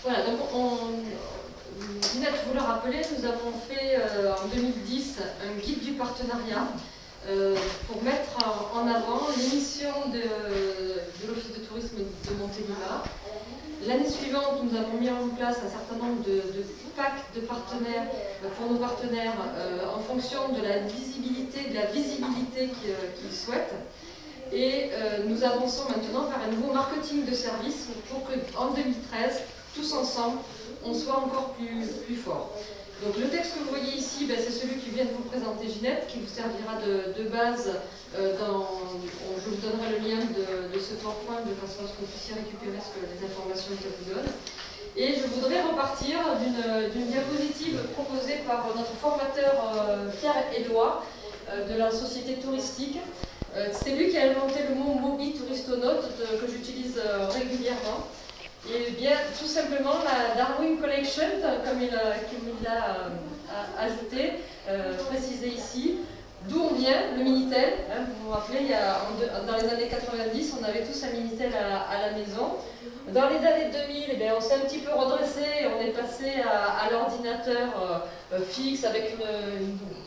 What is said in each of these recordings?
Voilà, donc Ginette, vous le rappelez, nous avons fait en 2010 un guide du partenariat pour mettre en avant l'émission de l'Office de tourisme de Montélimar. L'année suivante, nous avons mis en place un certain nombre de packs de partenaires pour nos partenaires en fonction de la visibilité qu'ils souhaitent. Et nous avançons maintenant vers un nouveau marketing de service pour qu'en 2013, tous ensemble, on soit encore plus fort. Donc le texte que vous voyez ici, c'est celui qui vient de vous présenter Ginette, qui vous servira de base. Je vous donnerai le lien de ce PowerPoint de façon à ce que vous puissiez récupérer les informations que je vous donne. Et je voudrais repartir d'une diapositive proposée par notre formateur Pierre-Édouard de la société touristique. C'est lui qui a inventé le mot Mobi Touristonaute que j'utilise régulièrement. Et bien, tout simplement, la Darwin Collection, comme il l'a ajouté, précisé ici, d'où on vient, le Minitel. Vous vous rappelez, dans les années 90, on avait tous un Minitel à la maison. Dans les années 2000, on s'est un petit peu redressé, on est passé à l'ordinateur fixe avec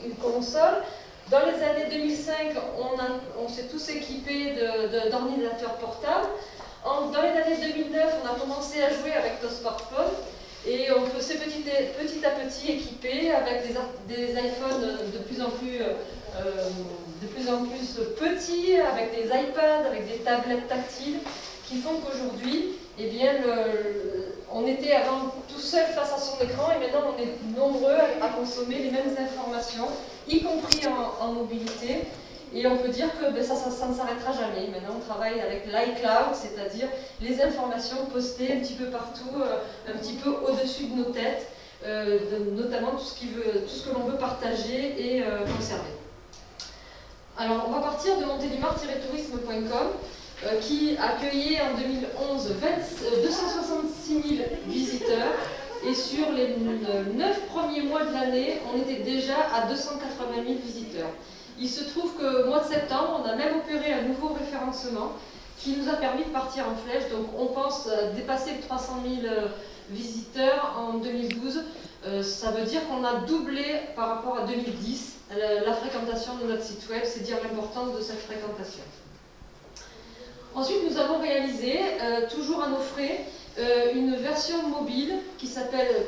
une console. Dans les années 2005, on s'est tous équipés d'ordinateurs portables. Dans les années 2009, on a commencé à jouer avec nos smartphones et on s'est petit à petit équipé avec des iPhones de plus en plus petits, avec des iPads, avec des tablettes tactiles qui font qu'aujourd'hui, on était avant tout seul face à son écran et maintenant on est nombreux à consommer les mêmes informations, y compris en mobilité. Et on peut dire que ça ne s'arrêtera jamais. Maintenant, on travaille avec l'iCloud, c'est-à-dire les informations postées un petit peu partout, un petit peu au-dessus de nos têtes, notamment tout ce que l'on veut partager et conserver. Alors, on va partir de montélimar-tourisme.com qui accueillait en 2011 266 000 visiteurs. Et sur les 9 premiers mois de l'année, on était déjà à 280 000 visiteurs. Il se trouve qu'au mois de septembre, on a même opéré un nouveau référencement qui nous a permis de partir en flèche. Donc on pense dépasser 300 000 visiteurs en 2012. Ça veut dire qu'on a doublé par rapport à 2010 la fréquentation de notre site web. C'est dire l'importance de cette fréquentation. Ensuite, nous avons réalisé, toujours à nos frais, une version mobile que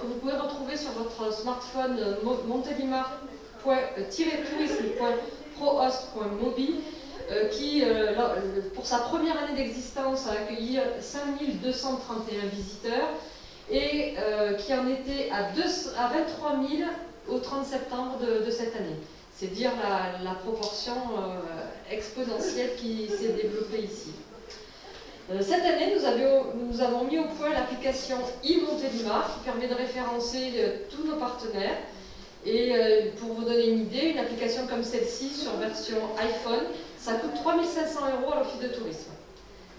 vous pouvez retrouver sur votre smartphone montélimar-tourisme.prohost.mobi qui, pour sa première année d'existence, a accueilli 5231 visiteurs et qui en était à 23 000 au 30 septembre de cette année. C'est dire la proportion exponentielle qui s'est développée ici. Cette année, nous avons mis au point l'application e-Montélimar qui permet de référencer tous nos partenaires. Et pour vous donner une idée, une application comme celle-ci sur version iPhone, ça coûte 3 500 € à l'Office de tourisme.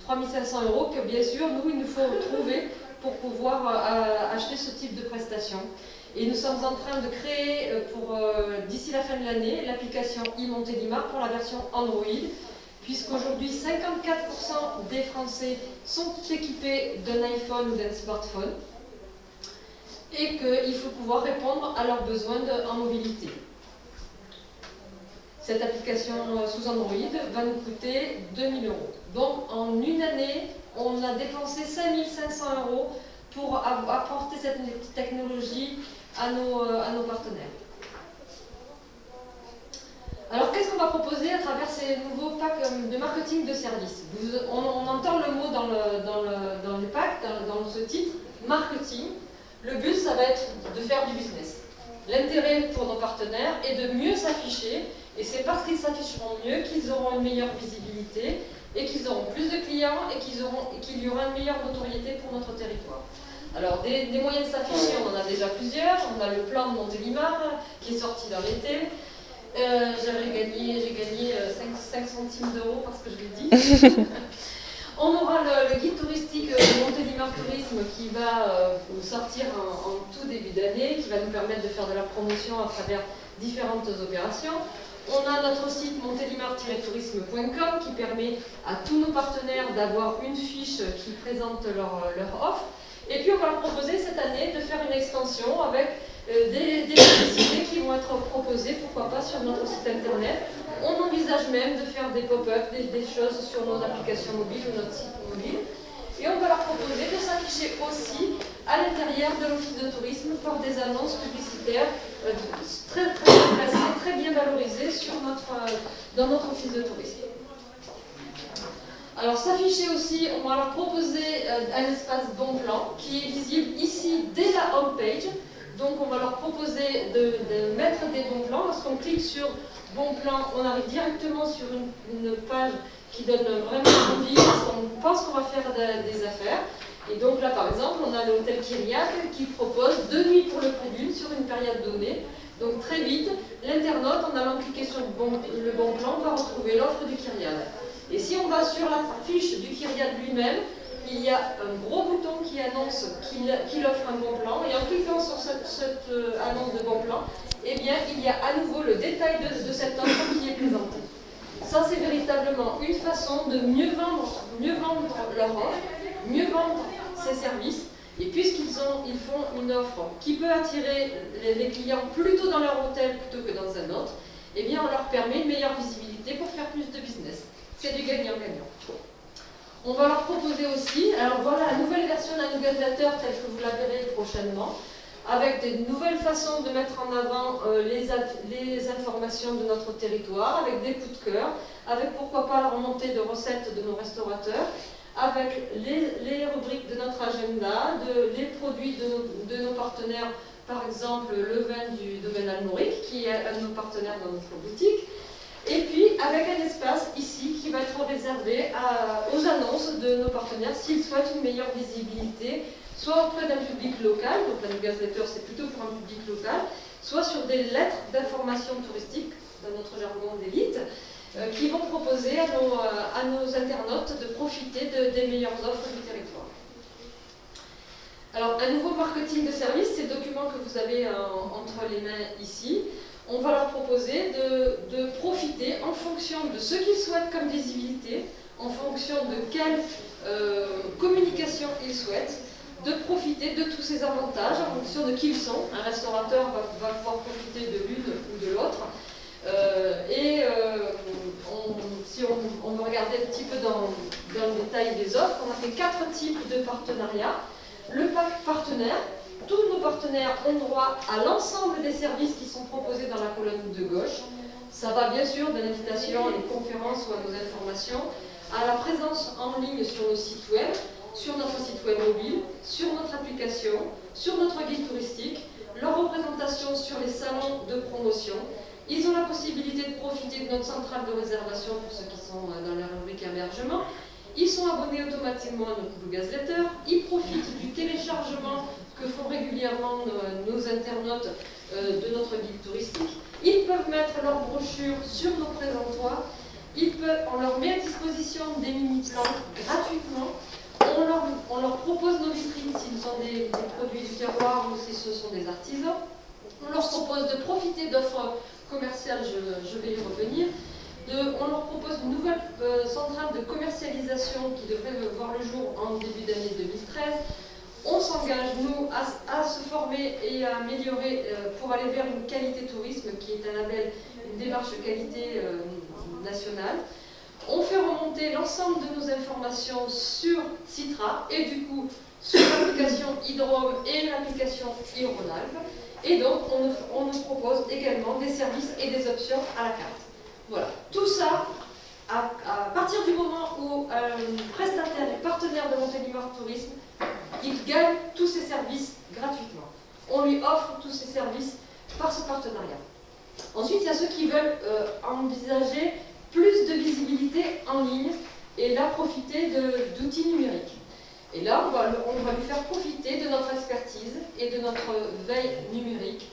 3 500 € que bien sûr, il nous faut trouver pour pouvoir acheter ce type de prestation. Et nous sommes en train de créer d'ici la fin de l'année l'application e-Montélimar pour la version Android, puisqu'aujourd'hui 54% des Français sont équipés d'un iPhone ou d'un smartphone et qu'il faut pouvoir répondre à leurs besoins en mobilité. Cette application sous Android va nous coûter 2 000 €. Donc en une année, on a dépensé 5 500 € pour apporter cette technologie à nos partenaires. Alors qu'est-ce qu'on va proposer à travers ces nouveaux packs de marketing de services? On entend le mot dans le pack, dans ce titre, marketing. Le but, ça va être de faire du business. L'intérêt pour nos partenaires est de mieux s'afficher, et c'est parce qu'ils s'afficheront mieux qu'ils auront une meilleure visibilité, et qu'ils auront plus de clients, et qu'il y aura une meilleure notoriété pour notre territoire. Alors, des moyens de s'afficher, on en a déjà plusieurs. On a le plan de Montélimar, qui est sorti dans l'été. J'ai gagné 5 centimes d'euros parce que je l'ai dit. On aura le guide touristique de Montélimar Tourisme qui va sortir en tout début d'année, qui va nous permettre de faire de la promotion à travers différentes opérations. On a notre site montélimar-tourisme.com qui permet à tous nos partenaires d'avoir une fiche qui présente leur offre. Et puis on va leur proposer cette année de faire une extension avec des publicités qui vont être proposées, pourquoi pas, sur notre site internet. On envisage même de faire des pop-up, des choses sur nos applications mobiles ou notre site mobile. Et on va leur proposer de s'afficher aussi à l'intérieur de l'office de tourisme par des annonces publicitaires très bien placées, très bien valorisées dans notre office de tourisme. Alors s'afficher aussi, on va leur proposer un espace bon plan qui est visible ici dès la home page. Donc on va leur proposer de mettre des bons plans. Lorsqu'on clique sur bon plan, on arrive directement sur une page qui donne vraiment envie, parce qu'on pense qu'on va faire des affaires. Et donc là par exemple, on a l'hôtel Kyriac qui propose 2 nuits pour le prix d'une sur une période donnée. Donc très vite, l'internaute, en allant cliquer sur le bon plan, va retrouver l'offre du Kyriac. Et si on va sur la fiche du Kyriac lui-même, il y a un gros bouton qui annonce qu'il offre un bon plan. Et en cliquant sur cette annonce de bon plan, eh bien, il y a à nouveau le détail de cette offre qui est présenté. Ça, c'est véritablement une façon de mieux vendre leur offre, mieux vendre ses services. Et puisqu'ils font une offre qui peut attirer les clients plutôt dans leur hôtel plutôt que dans un autre, eh bien, on leur permet une meilleure visibilité pour faire plus de business. C'est du gagnant-gagnant. On va leur proposer aussi, alors voilà la nouvelle version d'un newsletter telle que vous la verrez prochainement, avec des nouvelles façons de mettre en avant les informations de notre territoire, avec des coups de cœur, avec pourquoi pas la remontée de recettes de nos restaurateurs, avec les rubriques de notre agenda, les produits de nos partenaires, par exemple le vin du domaine Almoric, qui est un de nos partenaires dans notre boutique. Et puis, avec un espace ici qui va être réservé aux annonces de nos partenaires s'ils souhaitent une meilleure visibilité, soit auprès d'un public local, donc la newsletter c'est plutôt pour un public local, soit sur des lettres d'information touristique, dans notre jargon d'élite, qui vont proposer à nos internautes de profiter des meilleures offres du territoire. Alors, un nouveau marketing de service, c'est le document que vous avez entre les mains ici. On va leur proposer de profiter en fonction de ce qu'ils souhaitent comme visibilité, en fonction de quelle communication ils souhaitent, de profiter de tous ces avantages en fonction de qui ils sont. Un restaurateur va pouvoir profiter de l'une ou de l'autre. Si on veut regarder un petit peu dans le détail des offres, on a fait 4 types de partenariats. Le pack partenaire. Tous nos partenaires ont droit à l'ensemble des services qui sont proposés dans la colonne de gauche. Ça va bien sûr de l'invitation à nos conférences ou à nos informations, à la présence en ligne sur nos sites web, sur notre site web mobile, sur notre application, sur notre guide touristique, leur représentation sur les salons de promotion. Ils ont la possibilité de profiter de notre centrale de réservation pour ceux qui sont dans la rubrique hébergement. Ils sont abonnés automatiquement à notre newsletter. Ils profitent du téléchargement que font régulièrement nos internautes de notre guide touristique. Ils peuvent mettre leur brochure sur nos présentoirs. On leur met à disposition des mini-plans gratuitement. On leur propose nos vitrines s'ils sont des produits du terroir ou si ce sont des artisans. On leur propose de profiter d'offres commerciales, je vais y revenir. On leur propose une nouvelle centrale de commercialisation qui devrait voir le jour en début d'année 2013. On s'engage, nous, à se former et à améliorer pour aller vers une qualité tourisme qui est un label, une démarche qualité nationale. On fait remonter l'ensemble de nos informations sur Citra et du coup sur l'application Hydrome et l'application Hydronalp. Et donc on nous propose également des services et des options à la carte. Voilà, tout ça, à partir du moment où un prestataire est partenaire de Montélimar Tourisme, il gagne tous ses services gratuitement. On lui offre tous ses services par ce partenariat. Ensuite, il y a ceux qui veulent envisager plus de visibilité en ligne et là profiter d'outils numériques. Et là, on va lui faire profiter de notre expertise et de notre veille numérique,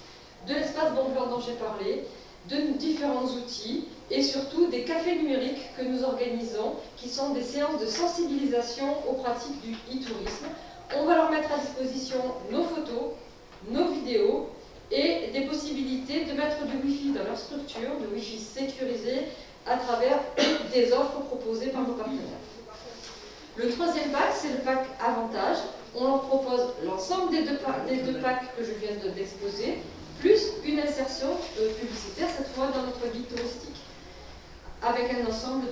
de l'espace bon plan dont j'ai parlé, de différents outils et surtout des cafés numériques que nous organisons qui sont des séances de sensibilisation aux pratiques du e-tourisme. On va leur mettre à disposition nos photos, nos vidéos et des possibilités de mettre du Wi-Fi dans leur structure, de Wi-Fi sécurisé à travers des offres proposées par nos partenaires. Le troisième pack, c'est le pack Avantage. on leur propose l'ensemble des deux packs que je viens d'exposer, plus une insertion publicitaire, cette fois dans notre guide touristique, avec un ensemble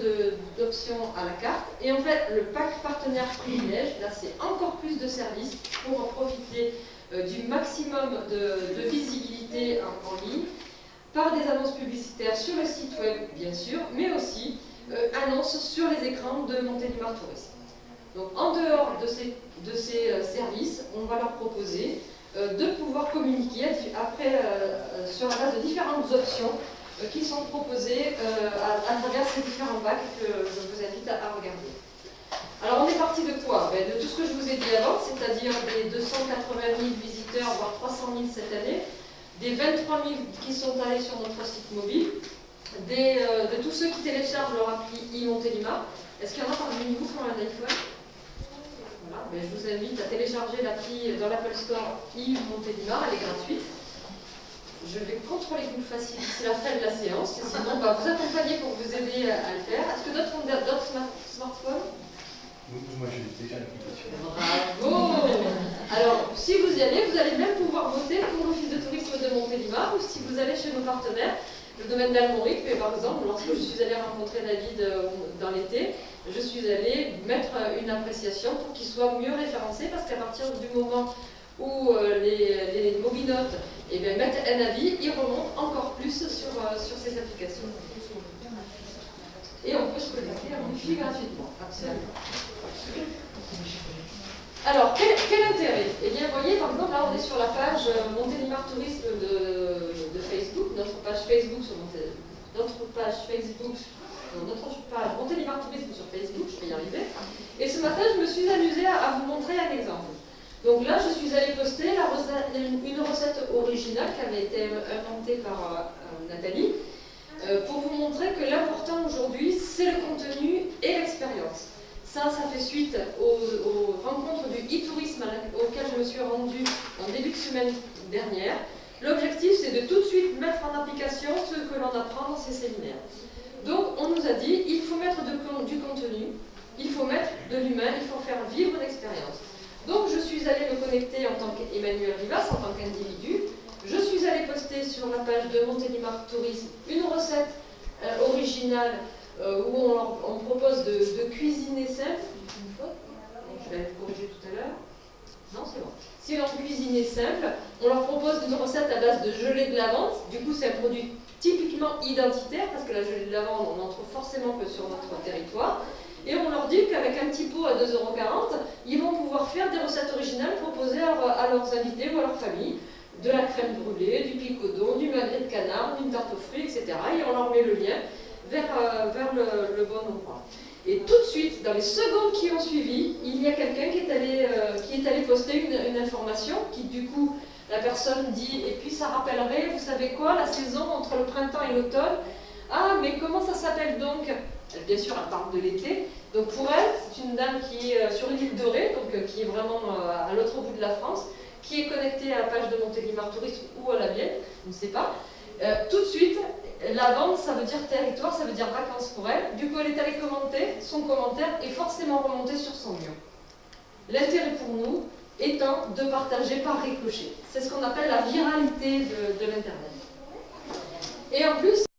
d'options à la carte. Et en fait, le pack partenaire privilège, là c'est encore plus de services pour en profiter du maximum de visibilité en ligne, par des annonces publicitaires sur le site web, bien sûr, mais aussi annonces sur les écrans de Montélimar Tourisme. Donc en dehors de ces services, on va leur proposer de pouvoir communiquer après, sur la base de différentes options qui sont proposées à travers ces différents packs que je vous invite à regarder. Alors on est parti de quoi? De tout ce que je vous ai dit avant, c'est-à-dire des 280 000 visiteurs, voire 300 000 cette année, des 23 000 qui sont allés sur notre site mobile, de tous ceux qui téléchargent leur appli e-Montélimar. Est-ce qu'il y en a parmi vous qui ont un iPhone? Voilà. Je vous invite à télécharger l'appli dans l'Apple Store e-Montélimar, elle est gratuite. Je vais contrôler que vous le fassiez d'ici la fin de la séance, et sinon on va vous accompagner pour vous aider à le faire. Est-ce que d'autres ont d'autres smartphones? Moi j'ai déjà l'application. Bravo! Alors, si vous y allez, vous allez même pouvoir voter pour l'Office de tourisme de Montélimar, ou si vous allez chez nos partenaires, le domaine d'Almoric, mais par exemple, lorsque je suis allée rencontrer David dans l'été, je suis allée mettre une appréciation pour qu'il soit mieux référencé, parce qu'à partir du moment où les mobinotes mettent un avis, ils remontent encore plus sur ces applications. Et on peut se connecter en Wi-Fi gratuitement, absolument. Alors, quel intérêt? Eh bien, vous voyez, par exemple, là, on est sur la page Montélimar Tourisme de Facebook, notre page Montélimar Tourisme sur Facebook, je vais y arriver. Et ce matin, je me suis amusée à vous montrer un exemple. Donc là, je suis allée poster une recette originale qui avait été inventée par Nathalie, pour vous montrer que l'important aujourd'hui, c'est le contenu et l'expérience. Ça fait suite aux rencontres du e-tourisme auquel je me suis rendue en début de semaine dernière. L'objectif, c'est de tout de suite mettre en application ce que l'on apprend dans ces séminaires. Donc, on nous a dit, il faut mettre du contenu, il faut mettre de l'humain, il faut faire vivre l'expérience. Donc, je suis allée me connecter en tant qu'Emmanuel Rivas, en tant qu'individu. Je suis allée poster sur la page de Montélimar Tourisme une recette originale où on propose de cuisiner simple. Une faute, je vais corriger tout à l'heure. Non, c'est bon. Si on cuisiner simple, on leur propose une recette à base de gelée de lavande. Du coup, c'est un produit typiquement identitaire parce que la gelée de lavande, on n'en trouve forcément que sur notre territoire. Et on leur dit qu'avec un petit pot à 2,40 €, ils vont pouvoir faire des recettes originales proposées à leurs invités ou à leur famille. De la crème brûlée, du picodon, du magret de canard, d'une tarte aux fruits, etc. Et on leur met le lien vers le bon endroit. Et tout de suite, dans les secondes qui ont suivi, il y a quelqu'un qui est allé poster une information qui, du coup, la personne dit, et puis ça rappellerait, vous savez quoi, la saison entre le printemps et l'automne. Ah, mais comment ça s'appelle donc? Bien sûr, elle parle de l'été. Donc pour elle, c'est une dame qui est sur l'île de Ré, donc qui est vraiment à l'autre bout de la France, qui est connectée à la page de Montélimar Tourisme ou à la mienne, je ne sais pas. Tout de suite, lavande, ça veut dire territoire, ça veut dire vacances pour elle. Du coup, elle est allée commenter, son commentaire est forcément remonté sur son mur. L'intérêt pour nous étant de partager par ricochet. C'est ce qu'on appelle la viralité de l'Internet. Et en plus,